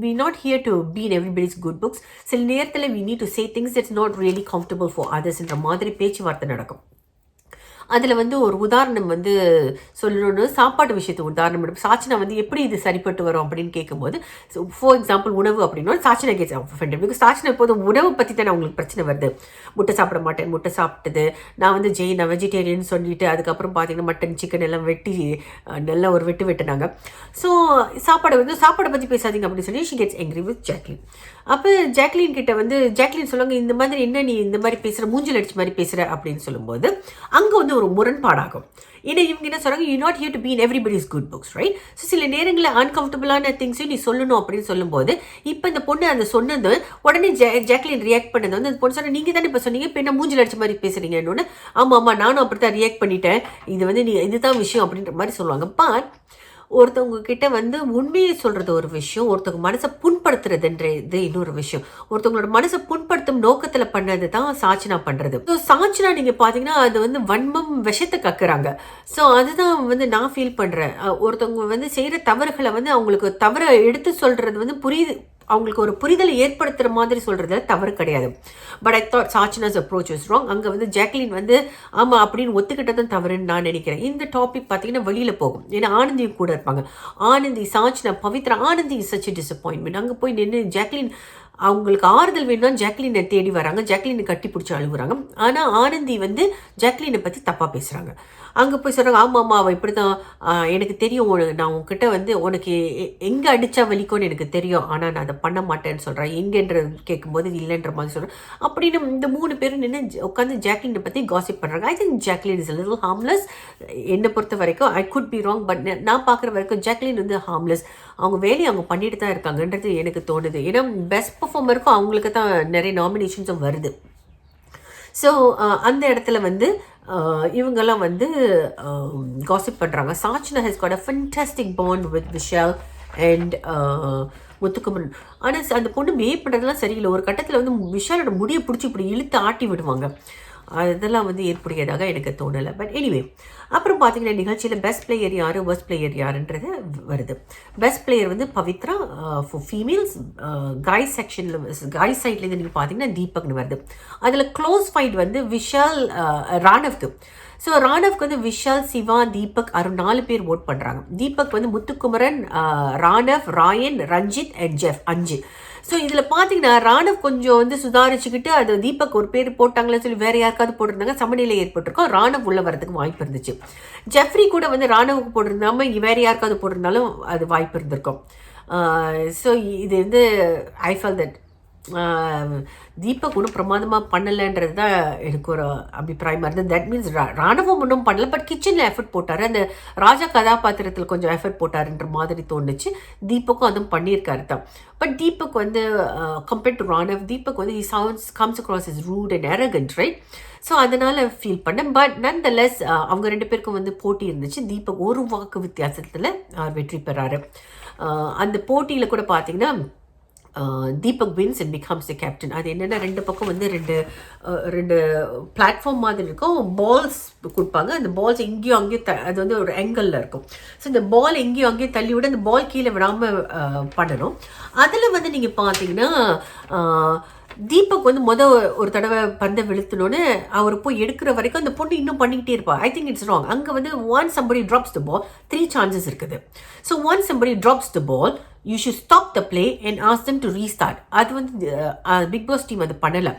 we not here to be in everybody's good books. சில நேரத்தில் we need to say things that's not really comfortable for அதர்ஸ்ன்ற மாதிரி பேச்சுவார்த்தை நடக்கும். அதில் வந்து ஒரு உதாரணம் வந்து சொல்லணும்னு சாப்பாட்டு விஷயத்தை உதாரணம் எடுப்பு. சாட்சினா வந்து எப்படி இது சரிப்பட்டு வரும் அப்படின்னு கேட்கும்போது, ஃபார் எக்ஸாம்பிள் உணவு அப்படின்னா சாட்சினா கேட்ஸ் ஆஃபெண்டட். பிகாஸ் சாட்சினா எப்போதும் உணவை பற்றி தானே அவங்களுக்கு பிரச்சனை வருது. முட்டை சாப்பிட மாட்டேன், முட்டை சாப்பிட்டது, நான் வந்து நான் வெஜிடேரியன் சொல்லிட்டு அதுக்கப்புறம் பார்த்தீங்கன்னா மட்டன் சிக்கன் எல்லாம் வெட்டி நல்லா ஒரு வெட்டினாங்க. ஸோ சாப்பாடை பற்றி பேசாதீங்க அப்படின்னு சொல்லி ஷி கெட்ஸ் எங்க்ரி வித் ஜாக்லின். அப்போ ஜாக்லின் கிட்ட வந்து ஜாக்லின் சொல்லுவாங்க, இந்த மாதிரி என்ன நீ இந்த மாதிரி பேசுகிற, மூஞ்சில் அடிச்ச மாதிரி பேசுகிற அப்படின்னு சொல்லும்போது அங்கே வந்து ஒரு முரண்பாடாகும். ஏன்னா இவங்க என்ன சொல்கிறாங்க, you not here to be in everybody's good books, right? So சில நேரங்களில் அன்கம்ஃபர்டபுளான திங்ஸையும் நீ சொல்லணும் அப்படின்னு சொல்லும்போது இப்போ இந்த பொண்ணு அந்த சொன்னது உடனே ஜாக்லின் ரியாக்ட் பண்ணது வந்து அந்த பொண்ணு சொன்ன, நீங்கள் தானே இப்போ சொன்னீங்க, இப்போ என்ன மூஞ்சில் அடிச்ச மாதிரி பேசுகிறீங்கன்னு. ஆமாம் நானும் அப்படி தான் ரியாக்ட் பண்ணிட்டேன், இது வந்து நீ இதுதான் விஷயம் அப்படின்ற மாதிரி சொல்லுவாங்க. பட் ஒருத்தவங்க கிட்ட வந்து உண்மையை சொல்கிறது ஒரு விஷயம், ஒருத்தவங்க மனசை புண்படுத்துறதுன்றது இன்னொரு விஷயம். ஒருத்தவங்களோட மனசை புண்படுத்தும் நோக்கத்தில் பண்ணது தான் சாட்சினா பண்ணுறது. ஸோ சாட்சினா நீங்கள் பார்த்தீங்கன்னா அது வந்து வன்மம் விஷத்தை கக்குறாங்க. ஸோ அதுதான் வந்து நான் ஃபீல் பண்ணுறேன். ஒருத்தவங்க வந்து செய்கிற தவறுகளை வந்து அவங்களுக்கு தவறை எடுத்து சொல்கிறது வந்து அவங்களுக்கு ஒரு புரிதலை ஏற்படுத்துகிற மாதிரி சொல்கிறதுல தவறு கிடையாது. But I thought Sachana's approach is wrong. அங்கே வந்து ஜாக்லின் வந்து ஆமாம் அப்படின்னு ஒத்துக்கிட்டதும் தவறுன்னு நான் நினைக்கிறேன். இந்த டாபிக் பார்த்தீங்கன்னா வெளியில் போகும். ஏன்னா ஆனந்தியும் கூட இருப்பாங்க. Anandhi, Sachana, Pavithra, Anandhi is such a disappointment. அங்கே போய் நின்று ஜாக்லின் அவங்களுக்கு ஆறுதல் வேணும்னா ஜாக்லினை தேடி வராங்க, ஜாக்லினை கட்டி பிடிச்சி அழுகுறாங்க. ஆனால் ஆனந்தி வந்து ஜாக்லினை பற்றி தப்பாக பேசுகிறாங்க. அங்கே போய் சொல்கிறாங்க, ஆமாம்மா அவள் இப்படி தான், எனக்கு தெரியும், நான் உங்ககிட்ட வந்து உனக்கு எங்கே அடித்தா வலிக்கும்னு எனக்கு தெரியும், ஆனால் நான் அதை பண்ண மாட்டேன்னு சொல்கிறேன், எங்கேன்ற கேட்கும்போது இல்லைன்ற மாதிரி சொல்கிறேன். அப்படின்னு இந்த 3 பேரும் நின்று உட்காந்து ஜாக்லினை பற்றி காசிப் பண்ணுறாங்க. I think Jacqueline is little harmless. என்னை பொறுத்த வரைக்கும் I could be wrong, but நான் பார்க்குற வரைக்கும் ஜாக்லின் வந்து ஹார்ம்லெஸ். அவங்க வேலையை அவங்க பண்ணிட்டு தான் இருக்காங்கன்றது எனக்கு தோணுது. ஏன்னா பெஸ்ட் பர்ஃபார்மருக்கும் அவங்களுக்கு தான் நிறைய நாமினேஷன்ஸும் வருது. ஸோ அந்த இடத்துல வந்து இவங்கெல்லாம் வந்து காசிப் பண்ணுறாங்க. Sachana has got a fantastic bond with Vishal and Muthukumaran. ஆனால் அந்த பொண்ணு பிஹேவ் பண்ணுறதுலாம் சரியில்லை. ஒரு கட்டத்தில் வந்து விஷாலோட முடியை பிடிச்சி இப்படி இழுத்து ஆட்டி விடுவாங்க. அதெல்லாம் வந்து ஏற்புடையதாக எனக்கு தோணலை. பட் எனிவே அப்புறம் பார்த்தீங்கன்னா நிகழ்ச்சியில் பெஸ்ட் பிளேயர் யார், ஒர்ஸ்ட் பிளேயர் யாருன்றது வருது. பெஸ்ட் பிளேயர் வந்து பவித்ரா ஃபார் ஃபீமேல்ஸ். காய்ஸ் செக்ஷனில் காய்ஸ் சைட்லேருந்து நீங்கள் பார்த்தீங்கன்னா தீபக்னு வருது. அதில் க்ளோஸ் ஃபைட் வந்து விஷால் ராணவ்க்கு. ஸோ ராணவ்க்கு வந்து விஷால், சிவா, தீபக், அருண் 4 பேர் ஓட் பண்ணுறாங்க. தீபக் வந்து முத்துக்குமரன், ராணவ், ராயன், ரஞ்சித் அண்ட் ஜெஃப் 5. ஸோ இதில் பார்த்தீங்கன்னா ராணவ் கொஞ்சம் வந்து சுதாரிச்சுக்கிட்டு அது தீபக் ஒரு பேர் போட்டாங்களேன்னு சொல்லி வேறு யாருக்காவது போட்டிருந்தாங்க, சமநிலை ஏற்பட்டிருக்கோம், ராணவ் உள்ள வரதுக்கு வாய்ப்பு இருந்துச்சு. ஜெஃப்ரி கூட வந்து ராணவுக்கு போட்டிருந்தாம வேறு யாருக்காவது போட்டிருந்தாலும் அது வாய்ப்பு இருந்திருக்கும். ஸோ இது வந்து ஐ ஃபெல் தட் தீபக் ஒன்றும் பிரமாதமாக பண்ணலைன்றது தான் எனக்கு ஒரு அபிப்பிராயமாக இருந்தது. தட் மீன்ஸ் ராணுவம் ஒன்றும் பண்ணலை, பட் கிச்சனில் எஃபர்ட் போட்டார், அந்த ராஜா கதாபாத்திரத்தில் கொஞ்சம் எஃபர்ட் போட்டாருன்ற மாதிரி தோணுச்சு. தீபக்கும் அதுவும் பண்ணியிருக்காரு தான். பட் தீபக் வந்து கம்பேர்ட் டு ராணவ், தீபக் வந்து he comes across is rude and arrogant, right? So அதனால் ஃபீல் பண்ணேன். பட் நன் த லெஸ் அவங்க 2 பேருக்கும் வந்து போட்டி இருந்துச்சு. தீபக் 1 வாக்கு வித்தியாசத்தில் வெற்றி பெறாரு. அந்த போட்டியில் கூட பார்த்தீங்கன்னா Deepak wins and becomes the captain. அது என்னென்னா ரெண்டு பக்கம் வந்து ரெண்டு பிளாட்ஃபார்ம் மாதிரி இருக்கும், பால்ஸ் கொடுப்பாங்க. அந்த பால்ஸ் எங்கேயும் அங்கேயும் அது வந்து ஒரு ஆங்கிளில் இருக்கும். ஸோ இந்த பால் எங்கேயும் அங்கேயும் தள்ளி விட அந்த பால் கீழே விடாமல் பண்ணணும். அதில் வந்து நீங்கள் பார்த்தீங்கன்னா தீபக் வந்து ஒரு தடவை பந்தை வெளுத்தினோன்னு அவர் போய் எடுக்கிற வரைக்கும் அந்த பொண்ணு இன்னும் பண்ணிக்கிட்டே இருப்பா. I think it's wrong. அங்கே வந்து once somebody drops the ball 3 chances இருக்குது. So once somebody drops the ball you should stop the play and ask them to restart. அது வந்து பிக் பாஸ் டீம் அது பண்ணலை.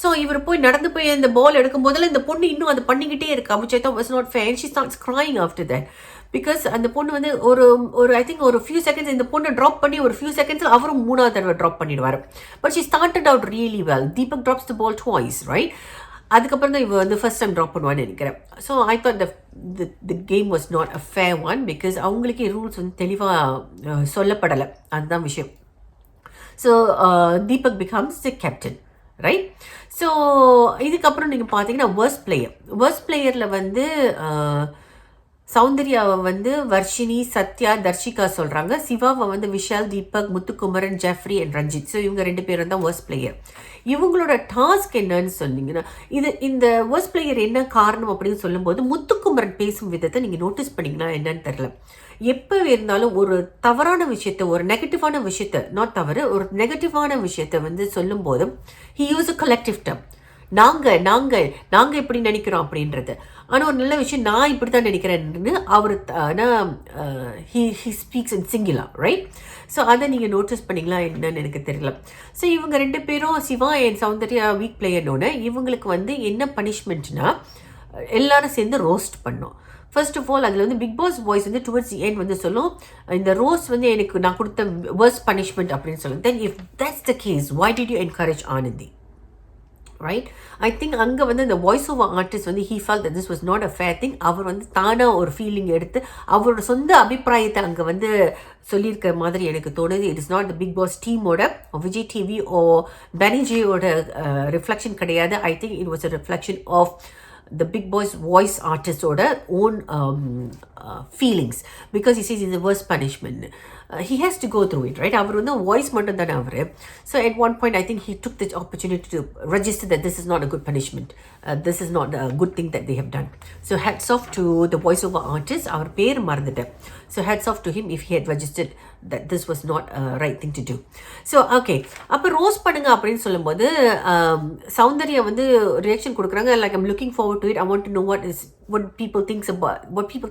ஸோ இவர் போய் நடந்து போய் அந்த பால் எடுக்கும் போதில் இந்த பொண்ணு இன்னும் அது பண்ணிக்கிட்டே இருக்கா, which I thought was not fair. She starts crying after that. Because அந்த பொண்ணு வந்து ஒரு ஐ திங்க் ஒரு ஃபியூ செகண்ட்ஸ் இந்த பொண்ணை ட்ராப் பண்ணி ஒரு ஃபியூ செகண்ட்ஸில் அவரும் 3வது தடவை ட்ராப் பண்ணிடுவார். But she started out really well. Deepak drops the ball twice, right? அதுக்கப்புறம் தான் இவ வந்து ஃபர்ஸ்ட் டைம் ட்ராப் பண்ணுவான்னு நினைக்கிறேன். So I thought the game was not a fair one because அவங்களுக்கே ரூல்ஸ் வந்து தெளிவாக சொல்லப்படலை. அதுதான் விஷயம். So Deepak becomes the captain, right? So இதுக்கப்புறம் நீங்கள் பார்த்தீங்கன்னா வர்ஸ்ட் பிளேயரில் வந்து சௌந்தர்யாவை வந்து வர்ஷினி, சத்யா, தர்ஷிகா சொல்கிறாங்க. சிவாவை வந்து விஷால், தீபக், முத்துக்குமரன், ஜெஃப்ரி அண்ட் ரஞ்சித். ஸோ இவங்க 2 பேரும் தான் வர்ஸ்ட் பிளேயர். இவங்களோட டாஸ்க் என்னன்னு சொன்னீங்கன்னா இந்த வர்ஸ்ட் பிளேயர் என்ன காரணம் அப்படின்னு சொல்லும்போது முத்துக்குமரன் பேசும் விதத்தை நீங்கள் நோட்டீஸ் பண்ணிங்கன்னா என்னன்னு தெரியல. எப்போ இருந்தாலும் ஒரு தவறான விஷயத்த, ஒரு நெகட்டிவான விஷயத்த, நாட் தவறு, ஒரு நெகட்டிவான விஷயத்த வந்து சொல்லும்போது he use a collective term. நாங்கள் எப்படி நினைக்கிறோம் அப்படின்றது. ஆனால் ஒரு நல்ல விஷயம், நான் இப்படி தான் நினைக்கிறேன்னு அவர் he speaks in singular, right? So அதை நீங்கள் நோட்டீஸ் பண்ணிங்களா என்னன்னு எனக்கு தெரியல. ஸோ இவங்க 2 பேரும் சிவா அண்ட் சௌந்தர்யா வீக் பிளேயர்னோட இவங்களுக்கு வந்து என்ன பனிஷ்மெண்ட்னா எல்லாரும் சேர்ந்து ரோஸ்ட் பண்ணோம். ஃபர்ஸ்ட் ஆஃப் ஆல் அதில் வந்து பிக் பாஸ் பாய்ஸ் வந்து டுவர்ட்ஸ் தி எண்ட் வந்து சொல்லும் இந்த ரோஸ்ட் வந்து எனக்கு நான் கொடுத்த வர்ஸ்ட் பனிஷ்மெண்ட் அப்படின்னு சொல்லும். Then if that's the case why did you encourage Anandhi, right? I think அங்கே வந்து இந்த வாய்ஸ் ஓவர் ஆர்டிஸ்ட் வந்து he felt that this was not a fair thing. அவர் வந்து தானாக ஒரு ஃபீலிங் எடுத்து அவரோட சொந்த அபிப்பிராயத்தை அங்கே வந்து சொல்லியிருக்கிற மாதிரி எனக்கு தோணுது. It is not the big boss டீமோட விஜய் டிவி ஓ பெனிஜியோட ரிஃப்ளெக்ஷன் கிடையாது. I think it was a reflection of the Big Boss voice artist oda own feelings because he says it's the worst punishment. He has to go through it, right? Avaru vandu voice mattum dhaan avaru. So at one point I think he took the opportunity to register that this is not a good punishment. This is not a good thing that they have done. So hats off to the voiceover artist. Our per marandita. So hats off to him if he had registered that this was not a right thing to do. So okay, appo roast பண்ணுங்க அப்படினு சொல்லும்போது சௌந்தர்யா வந்து reaction கொடுக்குறாங்க. Like I'm looking forward to it. I want to know what people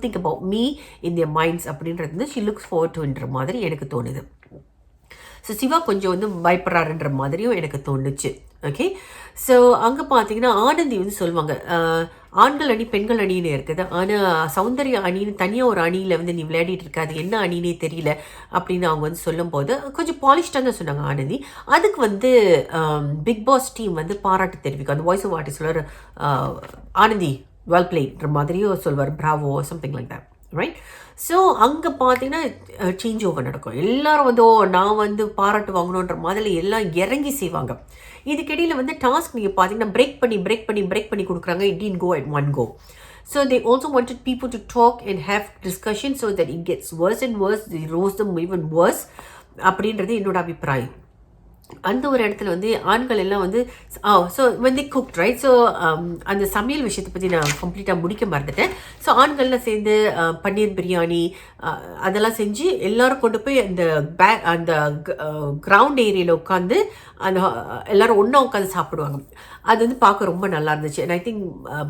think about me in their minds அப்படின்றது she looks forward to ன்ற மாதிரி எனக்கு தோணுது. ஸோ சிவா கொஞ்சம் வந்து பயப்படுறாருன்ற மாதிரியும் எனக்கு தோணுச்சு. ஓகே, ஸோ அங்கே பார்த்தீங்கன்னா ஆனந்தி வந்து சொல்லுவாங்க ஆண்கள் அணி பெண்கள் அணின்னு இருக்குது, ஆனால் சௌந்தர்யா அணின்னு தனியாக ஒரு அணியில் வந்து நீ விளையாடிட்டு இருக்க, அது என்ன அணினே தெரியல அப்படின்னு அவங்க வந்து சொல்லும்போது கொஞ்சம் பாலிஷ்டாக தான் சொன்னாங்க ஆனந்தி. அதுக்கு வந்து பிக் பாஸ் டீம் வந்து பாராட்டு தெரிவிக்கும். அந்த வாய்ஸ் ஆஃப் ஆர்டிஸ்ட் சொல்லுவார் ஆனந்தி வெல் பிளேட்ன்ற மாதிரியும் சொல்வார், Bravo something like that, right? So அங்கே பார்த்தீங்கன்னா சேஞ்ச் ஓவர் நடக்கும். எல்லாரும் வந்து நான் வந்து பாராட்டு வாங்கணுன்ற மாதிரி எல்லாம் இறங்கி செய்வாங்க. இதுக்கிடையில் வந்து டாஸ்க் நீங்கள் பார்த்தீங்கன்னா பிரேக் பண்ணி கொடுக்குறாங்க. It didn't go at one go. So they also wanted people to talk and have discussion so that it gets worse and worse. They roast them even worse அப்படின்றது என்னோட அபிப்பிராயம். அந்த ஒரு இடத்துல வந்து ஆண்கள் எல்லாம் வந்து ஸோ வந்து குக்ட், ரைட்? ஸோ அந்த சமையல் விஷயத்தை பற்றி நான் கம்ப்ளீட்டாக முடிக்க மறந்துட்டேன். ஸோ ஆண்கள்லாம் சேர்ந்து பன்னீர் பிரியாணி அதெல்லாம் செஞ்சு எல்லாரும் கொண்டு போய் அந்த கிரவுண்ட் ஏரியாவில் உட்காந்து அந்த எல்லாரும் ஒன்றா உட்காந்து சாப்பிடுவாங்க. அது வந்து பார்க்க ரொம்ப நல்லா இருந்துச்சு. அண்ட் ஐ திங்க்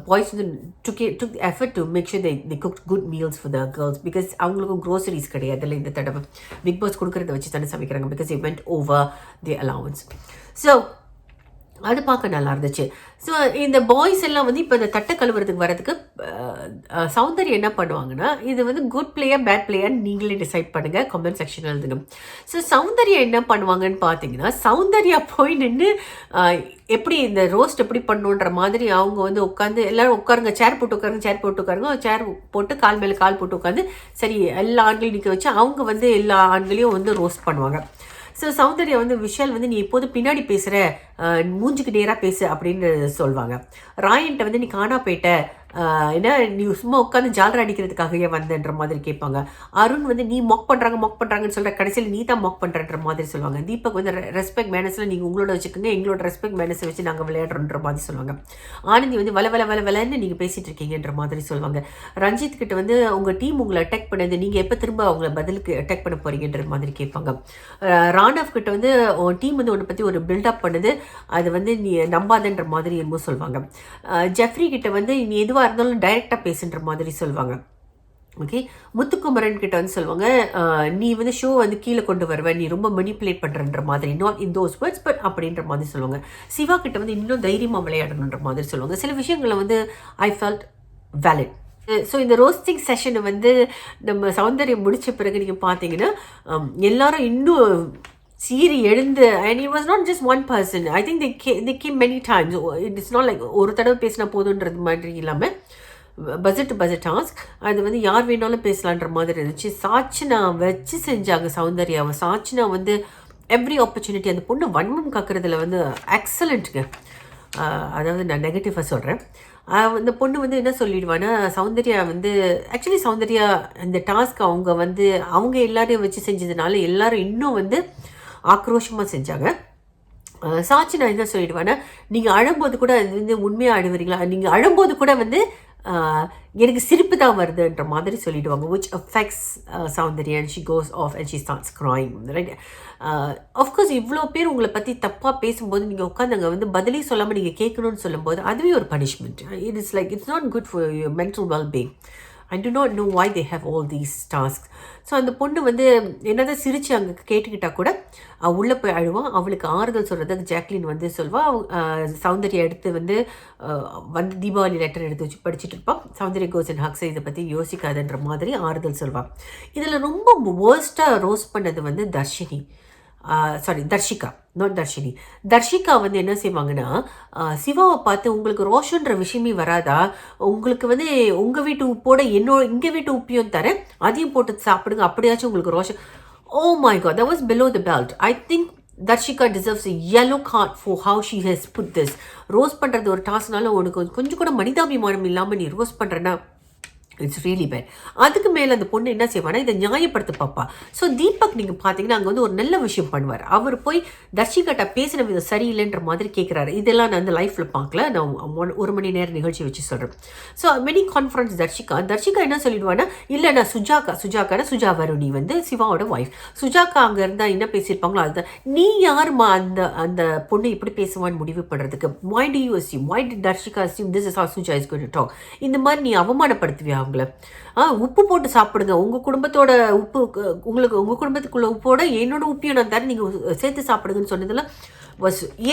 பாய்ஸ் வந்து took the effort to make sure they cooked good meals for the girls because அவங்களுக்கும் க்ரோசரிஸ் கிடையாது. அதில் இந்த தடவை பிக் பாஸ் கொடுக்குறத வச்சு தானே சமைக்கிறாங்க because they went over their allowance. So அது பார்க்க நல்லா இருந்துச்சு. ஸோ இந்த பாய்ஸ் எல்லாம் வந்து இப்போ இந்த தட்டை கழுவுறதுக்கு வரதுக்கு சௌந்தர்யா என்ன பண்ணுவாங்கன்னா இது வந்து குட் பிளேயர் பேட் பிளேயர்னு நீங்களே டிசைட் பண்ணுங்கள், கமெண்ட் செக்ஷன் எழுதுங்க. ஸோ சௌந்தர்யா என்ன பண்ணுவாங்கன்னு பார்த்தீங்கன்னா சௌந்தர்யா போய் நின்று எப்படி இந்த ரோஸ்ட் எப்படி பண்ணணுன்ற மாதிரி அவங்க வந்து உட்காந்து எல்லாரும் உட்காருங்க, சேர் போட்டு உட்காருங்க, சேர் போட்டு கால் மேலே கால் போட்டு உட்காந்து சரி எல்லா ஆண்களையும் நிற்க வச்சு அவங்க வந்து எல்லா ஆண்களையும் வந்து ரோஸ்ட் பண்ணுவாங்க. ஸோ சௌந்தர்யா வந்து விஷால் வந்து நீ எப்போதும் பின்னாடி பேசுகிற, மூஞ்சுக்கு நேராக பேசு அப்படின்னு சொல்லுவாங்க. ராயன்ட்ட வந்து நீ காணா போயிட்ட, ஏன்னா நீ சும்மா உட்காந்து ஜாலரா அடிக்கிறதுக்காகவே வந்தன்ற மாதிரி கேட்பாங்க. அருண் வந்து நீ மாக் பண்ணுறாங்கன்னு சொல்கிற, கடைசியில் நீ தான் மாக் பண்ணுறன்ற மாதிரி சொல்லுவாங்க. தீபக் வந்து ரெஸ்பெக்ட் மேனஸில் நீங்கள் உங்களோட வச்சுக்கோங்க, எங்களோட ரெஸ்பெக்ட் மேனஸை வச்சு நாங்கள் விளையாடுறோன்ற மாதிரி சொல்லுவாங்க. ஆனந்தி வந்து வளன்னு நீங்கள் பேசிகிட்டு இருக்கீங்கன்ற மாதிரி சொல்லுவாங்க. ரஞ்சித் கிட்ட வந்து உங்கள் டீம் உங்களை அட்டாக் பண்ணது, நீங்கள் எப்போ திரும்ப அவங்கள பதிலுக்கு அட்டாக் பண்ண போறீங்கன்ற மாதிரி கேட்பாங்க. ராணவ் கிட்ட வந்து டீம் வந்து உன்னை பற்றி ஒரு பில்டப் பண்ணுது, அது வந்து நீ நம்பாதன்ற மாதிரி என்னமோ சொல்லுவாங்க. ஜெஃப்ரி கிட்ட வந்து நீ எதுவாக இருந்தாலும் டைரெக்டாக பேசுன்ற மாதிரி சொல்லுவாங்க. ஓகே, முத்துக்குமரன் கிட்ட வந்து சொல்லுவாங்க, நீ வந்து ஷோ வந்து கீழே கொண்டு வருவ, நீ ரொம்ப மெனிப்புலேட் பண்ணுறன்ற மாதிரி, not in those words but அப்படின்ற மாதிரி சொல்லுவாங்க. சிவா கிட்ட வந்து இன்னும் தைரியமாக விளையாடணுன்ற மாதிரி சொல்லுவாங்க. சில விஷயங்களை வந்து ஐ ஃபெல்ட் வேலிட். ஸோ இந்த ரோஸ்டிங் செஷனை வந்து நம்ம சௌந்தர்யம் முடித்த பிறகு நீங்கள் பார்த்தீங்கன்னா எல்லாரும் இன்னும் சீரி எழுந்து, and it was not just one person, I think they came many times. It's not like ஒரு தடவை பேசினா போதுன்றது மாதிரி இல்லாமல் பட்ஜெட் டாஸ்க், அது வந்து யார் வேணாலும் பேசலான்ற மாதிரி இருந்துச்சு. சாட்சினா வச்சு செஞ்சாங்க சௌந்தர்யாவை. சாட்சினா வந்து எவ்ரி ஆப்பர்ச்சுனிட்டி, அந்த பொண்ணு வன்மம் காக்கிறதுல வந்து எக்ஸலண்ட்டுங்க. அதாவது நான் நெகட்டிவாக சொல்கிறேன். இந்த பொண்ணு வந்து என்ன சொல்லிடுவான்னா, சௌந்தர்யா வந்து ஆக்சுவலி சௌந்தர்யா இந்த டாஸ்க் அவங்க எல்லாரையும் வச்சு செஞ்சதுனால எல்லாரும் இன்னும் வந்து ஆக்ரோஷமாக செஞ்சாங்க. சாட்சி நான் என்ன சொல்லிடுவேன்னா, நீங்கள் அழும்போது கூட அது வந்து உண்மையாக அழுவுறீங்களா, நீங்கள் அழும்போது கூட வந்து எனக்கு சிரிப்பு தான் வருதுன்ற மாதிரி சொல்லிடுவாங்க. which affects Soundarya and she goes off and she starts crying, right? Of course இவ்வளோ பேர் உங்களை பற்றி தப்பாக பேசும்போது நீங்கள் உட்காந்து அங்கே வந்து பதிலே சொல்லாமல் நீங்கள் கேட்கணும்னு சொல்லும்போது அதுவே ஒரு punishment. It is like it's not good for your mental wellbeing. I do not know why they have all these tasks. So அந்த பொண்ணு வந்து என்னதான் சிரித்து அங்கே கேட்டுக்கிட்டா கூட உள்ளே போய் அழுவான். அவளுக்கு ஆறுதல் சொல்கிறதுக்கு ஜாக்லின் வந்து சொல்வாள். சௌந்தர்யா எடுத்து வந்து தீபாவளி லெட்டர் எடுத்து வச்சு படிச்சுட்டு இருப்பான். சௌந்தர்யா கோஸ் அண்ட் ஹக்ஸை இதை பற்றி யோசிக்காதுன்ற மாதிரி ஆறுதல் சொல்வாள். இதில் ரொம்ப வேர்ஸ்ட்டாக ரோஸ்ட் பண்ணது வந்து தர்ஷிகா, நாட் தர்ஷினி. தர்ஷிகா வந்து என்ன செய்வாங்கன்னா, சிவாவை பார்த்து உங்களுக்கு ரோஷன்ற விஷயமே வராதா, உங்களுக்கு வந்து உங்கள் வீட்டு உப்போட எங்கள் வீட்டு உப்பையும் தரேன், அதையும் போட்டு சாப்பிடுங்க, அப்படியாச்சும் உங்களுக்கு Roshan. Oh my God, that was below the belt. I think Tharshika deserves a yellow card for how she has put this. Rose பண்ணுறது ஒரு டாஸ்க்னால உனக்கு கொஞ்சம் கூட மனிதாபிமானம் இல்லாமல் நீ ரோஸ் பண்ணுறேன்னா இட்ஸ் ரியலி பேட். அதுக்கு மேலே அந்த பொண்ணு என்ன செய்வானா, இதை நியாயப்படுத்த பாப்பா. ஸோ தீபக் நீங்கள் பார்த்தீங்கன்னா அங்கே வந்து ஒரு நல்ல விஷயம் பண்ணுவார். அவர் போய் தர்ஷிகாட்ட பேசின விதம் சரியில்லைன்ற மாதிரி கேட்குறாரு. இதெல்லாம் நான் அந்த லைஃப்பில் பார்க்கல, நான் 1 மணி நேரம் நிகழ்ச்சி வச்சு சொல்கிறேன். ஸோ மெனி கான்ஃபரன்ஸ் தர்ஷிகா என்ன சொல்லிடுவானா, இல்லை நான் சுஜாக்கான சுஜா வருணி வந்து சிவாவோட ஒய்ஃப். சுஜாக்கா அங்கே இருந்தால் என்ன பேசியிருப்பாங்களோ அதுதான். நீ யாருமா அந்த பொண்ணு இப்படி பேசுவான்னு முடிவு பண்ணுறதுக்கு? why do you assume, why did Tharshika assume this is how Suja is going to talk? இந்த மாதிரி நீ அவமானப்படுத்துவியா அவங்கள? உப்பு போட்டு சாப்பிடுங்க, உங்கள் குடும்பத்தோட உப்பு, உங்கள் குடும்பத்துக்குள்ள உப்போட என்னோட உப்பையும் நான் தரேன், நீங்கள் சேர்த்து சாப்பிடுங்கன்னு சொன்னதெல்லாம்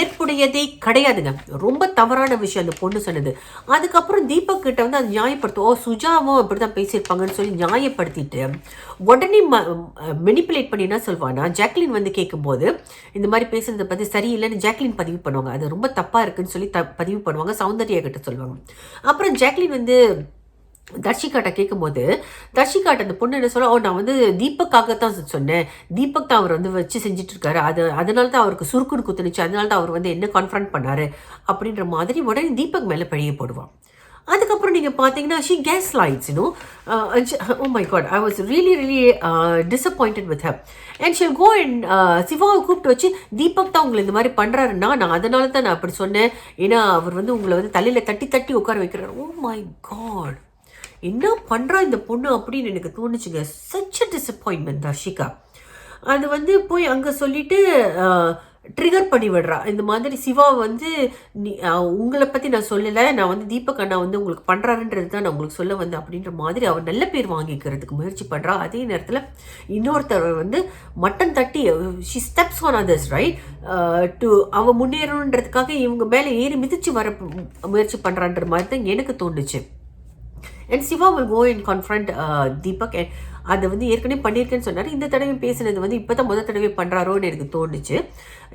ஏற்புடையதே கிடையாதுங்க. ரொம்ப தவறான விஷயம் அந்த பொண்ணு சொன்னது. அதுக்கப்புறம் தீபக் கிட்ட வந்து அது நியாயப்படுத்தும், சுஜாவும் அப்படி தான் பேசியிருப்பாங்கன்னு சொல்லி நியாயப்படுத்திட்டு உடனே மெனிப்புலேட் பண்ணி என்ன சொல்வானா, ஜாக்லின் வந்து கேட்கும்போது இந்த மாதிரி பேசுறதை பற்றி சரியில்லைன்னு ஜாக்லின் பதிவு பண்ணுவாங்க. அது ரொம்ப தப்பாக இருக்குன்னு சொல்லி பதிவு பண்ணுவாங்க, சௌந்தர்யா கிட்ட சொல்லுவாங்க. அப்புறம் ஜாக்லின் வந்து தர்ஷிகாட்ட கேட்கும்போது தர்ஷிகாட்ட அந்த பொண்ணு என்ன சொல்ல, நான் வந்து தீபக்காகத்தான் சொன்னேன், தீபக் தான் அவர் வந்து வச்சு செஞ்சுட்டு இருக்காரு, அதனால தான் அவருக்கு சுருக்குன்னு குத்துனுச்சு, அதனால தான் அவர் வந்து என்ன கான்ஃபரண்ட் பண்ணாரு அப்படின்ற மாதிரி உடனே தீபக் மேலே பழிய போடுவான். அதுக்கப்புறம் நீங்கள் பார்த்தீங்கன்னா she gaslights oh my god, I was really disappointed with her. And she'll go and சிவாவை கூப்பிட்டு வச்சு, தீபக் தான் உங்களை இந்த மாதிரி பண்ணுறாருன்னா நான் அதனால தான் நான் அப்படி சொன்னேன், ஏன்னா அவர் வந்து உங்களை வந்து தலையில் தட்டி உட்கார வைக்கிறார். oh my god, என்ன பண்ணுறா இந்த பொண்ணு அப்படின்னு எனக்கு தோணுச்சுங்க. Such a disappointment Tharshika. அது வந்து போய் அங்கே சொல்லிட்டு ட்ரிகர் பண்ணி விடுறா. இந்த மாதிரி சிவா வந்து உங்களை பற்றி நான் சொல்லலை, நான் வந்து தீபக் அண்ணா வந்து உங்களுக்கு பண்ணுறாருன்றது தான் நான் உங்களுக்கு சொல்ல வந்தேன் அப்படின்ற மாதிரி அவர் நல்ல பேர் வாங்கிக்கிறதுக்கு முயற்சி பண்ணுறா. அதே நேரத்தில் இன்னொருத்தர் வந்து மட்டன் தட்டி she steps on others, right, to அவன் முன்னேறணுன்றதுக்காக இவங்க மேலே ஏறி மிதித்து வர முயற்சி பண்ணுறான்ற மாதிரி தான் எனக்கு தோணுச்சு. And Siva will go and confront Deepak. And அதை வந்து ஏற்கனவே பண்ணியிருக்கேன்னு சொன்னார். இந்த தடவை பேசுனது வந்து இப்போ தான் முதல் தடவை பண்ணுறாரோன்னு எனக்கு தோணுச்சு.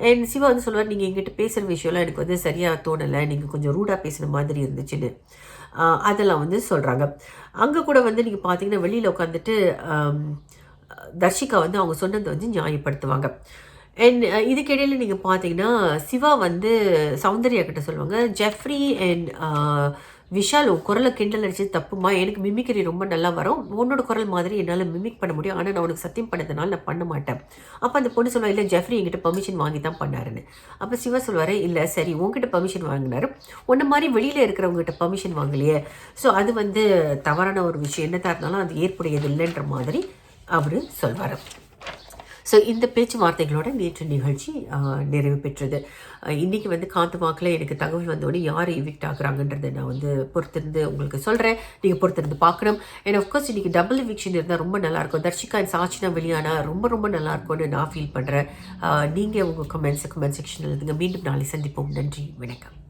அண்ட் சிவா வந்து சொல்லுவார், நீங்கள் எங்கிட்ட பேசுகிற விஷயம்லாம் எனக்கு வந்து சரியாக தோணலை, நீங்கள் கொஞ்சம் ரூடாக பேசுகிற மாதிரி இருந்துச்சுன்னு அதெல்லாம் வந்து சொல்கிறாங்க. அங்கே கூட வந்து நீங்கள் பார்த்தீங்கன்னா வெளியில் உட்காந்துட்டு தர்ஷிகா வந்து அவங்க சொன்னதை வந்து நியாயப்படுத்துவாங்க. அண்ட் இதுக்கிடையில் நீங்கள் பார்த்தீங்கன்னா சிவா வந்து சௌந்தர்யா கிட்ட சொல்லுவாங்க, ஜெஃப்ரி அண்ட் விஷால் உன் குரலை கிண்டல் அடிச்சு தப்புமா, எனக்கு மிமிக்ரி ரொம்ப நல்லா வரும், உன்னோட குரல் மாதிரி என்னால் மிமிக் பண்ண முடியும், ஆனால் நான் உனக்கு சத்தியம் பண்ணதுனால நான் பண்ண மாட்டேன். அப்போ அந்த பொண்ணு சொல்லுவா, இல்லை ஜெஃப்ரி என்கிட்ட பெர்மிஷன் வாங்கி தான் பண்ணாருன்னு. அப்போ சிவா சொல்லுவார், இல்லை சரி உங்ககிட்ட பெர்மிஷன் வாங்கினாரு, உன்ன மாதிரி வெளியில் இருக்கிறவங்ககிட்ட பெர்மிஷன் வாங்கலையே, ஸோ அது வந்து தவறான ஒரு விஷயம், என்னதான் இருந்தாலும் அது ஏற்புடையது இல்லைன்ற மாதிரி அவர் சொல்வார். ஸோ இந்த பேச்சுவார்த்தைகளோட நேற்று நிகழ்ச்சி நிறைவு பெற்றது. இன்றைக்கி வந்து காத்து வாக்கில் எனக்கு தகவல் வந்தோடனே யார் எவிக்ட் ஆகுறாங்கன்றதை நான் வந்து பொறுத்திருந்து உங்களுக்கு சொல்கிறேன். நீங்கள் பொறுத்திருந்து பார்க்கணும். ஏன்னா அஃப்கோர்ஸ் இன்றைக்கி டபுள் எவிக்ஷன் இருந்தால் ரொம்ப நல்லாயிருக்கும். தர்ஷிகா அண்ட் சாட்சினா வெளியானா ரொம்ப ரொம்ப நல்லாயிருக்கும்னு நான் ஃபீல் பண்ணுறேன். நீங்கள் உங்கள் கமெண்ட் செக்ஷனில் இருந்துங்க. மீண்டும் நாளை சந்திப்போம். நன்றி, வணக்கம்.